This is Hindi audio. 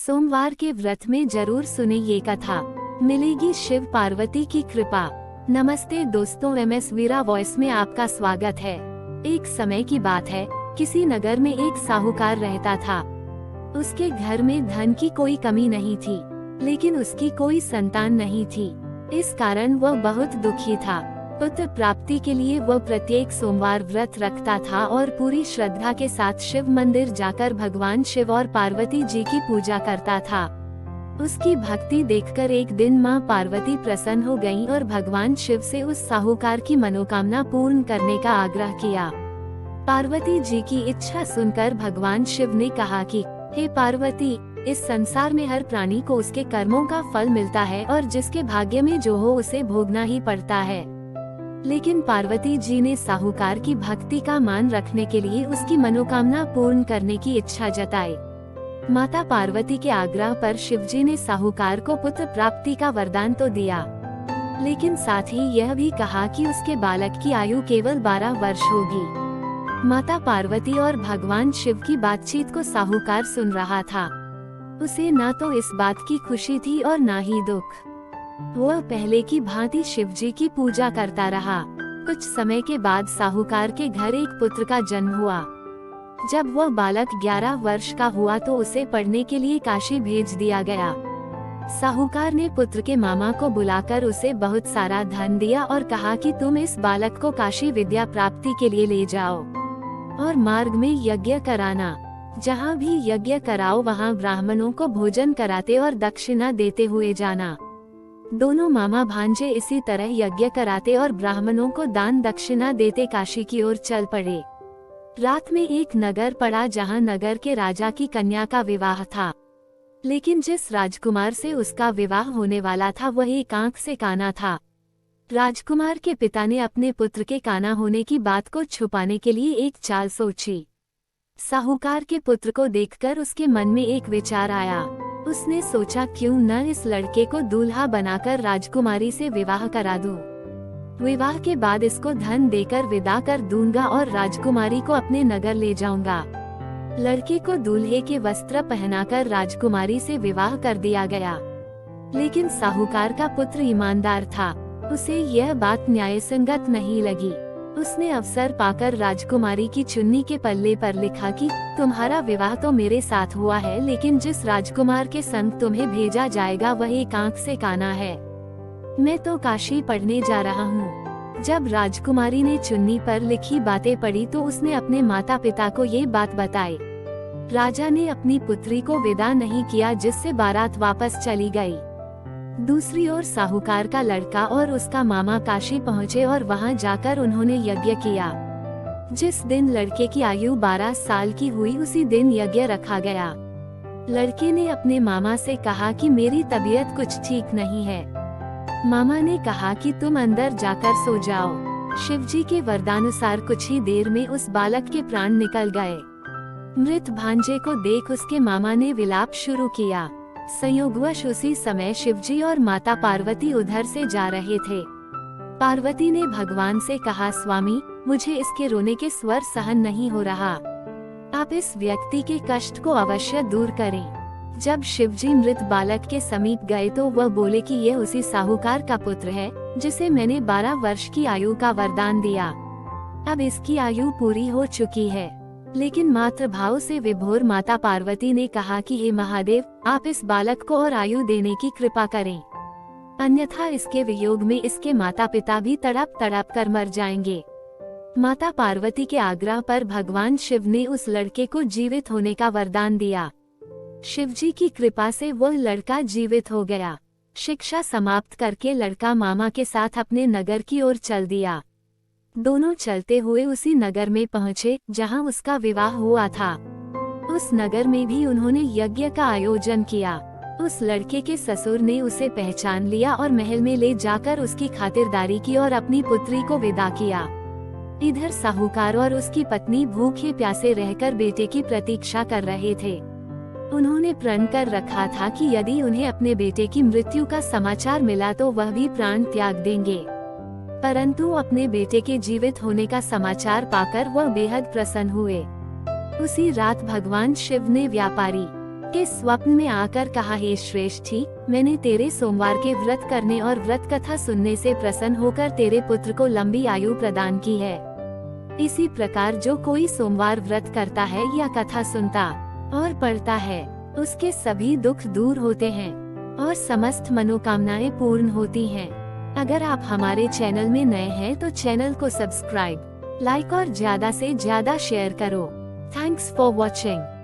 सोमवार के व्रत में जरूर सुने ये कथा, मिलेगी शिव पार्वती की कृपा। नमस्ते दोस्तों, MS वीरा वॉइस में आपका स्वागत है। एक समय की बात है, किसी नगर में एक साहूकार रहता था। उसके घर में धन की कोई कमी नहीं थी, लेकिन उसकी कोई संतान नहीं थी। इस कारण वह बहुत दुखी था। पुत्र प्राप्ति के लिए वह प्रत्येक सोमवार व्रत रखता था और पूरी श्रद्धा के साथ शिव मंदिर जाकर भगवान शिव और पार्वती जी की पूजा करता था। उसकी भक्ति देखकर एक दिन मां पार्वती प्रसन्न हो गईं और भगवान शिव से उस साहूकार की मनोकामना पूर्ण करने का आग्रह किया। पार्वती जी की इच्छा सुनकर भगवान शिव ने कहा कि हे पार्वती, इस संसार में हर प्राणी को उसके कर्मों का फल मिलता है और जिसके भाग्य में जो हो उसे भोगना ही पड़ता है। लेकिन पार्वती जी ने साहूकार की भक्ति का मान रखने के लिए उसकी मनोकामना पूर्ण करने की इच्छा जताई। माता पार्वती के आग्रह पर शिवजी ने साहूकार को पुत्र प्राप्ति का वरदान तो दिया, लेकिन साथ ही यह भी कहा कि उसके बालक की आयु केवल 12 वर्ष होगी। माता पार्वती और भगवान शिव की बातचीत को साहूकार सुन रहा था। उसे न तो इस बात की खुशी थी और न ही दुख। वह पहले की भांति शिवजी की पूजा करता रहा। कुछ समय के बाद साहूकार के घर एक पुत्र का जन्म हुआ। जब वह बालक 11 वर्ष का हुआ तो उसे पढ़ने के लिए काशी भेज दिया गया। साहूकार ने पुत्र के मामा को बुलाकर उसे बहुत सारा धन दिया और कहा कि तुम इस बालक को काशी विद्या प्राप्ति के लिए ले जाओ और मार्ग में यज्ञ कराना। जहाँ भी यज्ञ कराओ वहाँ ब्राह्मणों को भोजन कराते और दक्षिणा देते हुए जाना। दोनों मामा भांजे इसी तरह यज्ञ कराते और ब्राह्मणों को दान दक्षिणा देते काशी की ओर चल पड़े। रात में एक नगर पड़ा जहां नगर के राजा की कन्या का विवाह था, लेकिन जिस राजकुमार से उसका विवाह होने वाला था वह एक आंख से काना था। राजकुमार के पिता ने अपने पुत्र के काना होने की बात को छुपाने के लिए एक चाल सोची। साहूकार के पुत्र को देखकर उसके मन में एक विचार आया। उसने सोचा क्यों न इस लड़के को दूल्हा बनाकर राजकुमारी से विवाह करा दूं। विवाह के बाद इसको धन देकर विदा कर दूंगा और राजकुमारी को अपने नगर ले जाऊंगा। लड़के को दूल्हे के वस्त्र पहनाकर राजकुमारी से विवाह कर दिया गया। लेकिन साहूकार का पुत्र ईमानदार था। उसे यह बात न्यायसंगत नहीं लगी। उसने अवसर पाकर राजकुमारी की चुन्नी के पल्ले पर लिखा कि तुम्हारा विवाह तो मेरे साथ हुआ है, लेकिन जिस राजकुमार के संग तुम्हें भेजा जाएगा वह एक आंख से काना है। मैं तो काशी पढ़ने जा रहा हूँ। जब राजकुमारी ने चुन्नी पर लिखी बातें पढ़ी तो उसने अपने माता पिता को ये बात बताई। राजा ने अपनी पुत्री को विदा नहीं किया, जिससे बारात वापस चली गई। दूसरी ओर साहूकार का लड़का और उसका मामा काशी पहुँचे और वहां जाकर उन्होंने यज्ञ किया। जिस दिन लड़के की आयु 12 साल की हुई उसी दिन यज्ञ रखा गया। लड़के ने अपने मामा से कहा कि मेरी तबीयत कुछ ठीक नहीं है। मामा ने कहा कि तुम अंदर जाकर सो जाओ। शिवजी के वरदानुसार कुछ ही देर में उस बालक के प्राण निकल गए। मृत भांजे को देख उसके मामा ने विलाप शुरू किया। संयोगवश उसी समय शिवजी और माता पार्वती उधर से जा रहे थे। पार्वती ने भगवान से कहा, स्वामी, मुझे इसके रोने के स्वर सहन नहीं हो रहा। आप इस व्यक्ति के कष्ट को अवश्य दूर करें। जब शिवजी मृत बालक के समीप गए तो वह बोले कि यह उसी साहूकार का पुत्र है जिसे मैंने 12 वर्ष की आयु का वरदान दिया। अब इसकी आयु पूरी हो चुकी है। लेकिन मातृभाव से विभोर माता पार्वती ने कहा कि हे महादेव, आप इस बालक को और आयु देने की कृपा करें, अन्यथा इसके वियोग में इसके माता पिता भी तड़प तड़प कर मर जाएंगे। माता पार्वती के आग्रह पर भगवान शिव ने उस लड़के को जीवित होने का वरदान दिया। शिवजी की कृपा से वह लड़का जीवित हो गया। शिक्षा समाप्त करके लड़का मामा के साथ अपने नगर की ओर चल दिया। दोनों चलते हुए उसी नगर में पहुँचे जहां उसका विवाह हुआ था। उस नगर में भी उन्होंने यज्ञ का आयोजन किया। उस लड़के के ससुर ने उसे पहचान लिया और महल में ले जाकर उसकी खातिरदारी की और अपनी पुत्री को विदा किया। इधर साहूकार और उसकी पत्नी भूखे प्यासे रहकर बेटे की प्रतीक्षा कर रहे थे। उन्होंने प्रण कर रखा था कि यदि उन्हें अपने बेटे की मृत्यु का समाचार मिला तो वह भी प्राण त्याग देंगे। परंतु अपने बेटे के जीवित होने का समाचार पाकर वह बेहद प्रसन्न हुए। उसी रात भगवान शिव ने व्यापारी के स्वप्न में आकर कहा, हे श्रेष्ठी, मैंने तेरे सोमवार के व्रत करने और व्रत कथा सुनने से प्रसन्न होकर तेरे पुत्र को लंबी आयु प्रदान की है। इसी प्रकार जो कोई सोमवार व्रत करता है या कथा सुनता और पढ़ता है, उसके सभी दुख दूर होते हैं और समस्त मनोकामनाएं पूर्ण होती हैं। अगर आप हमारे चैनल में नए हैं तो चैनल को सब्सक्राइब, लाइक और ज्यादा से ज्यादा शेयर करो। Thanks for watching.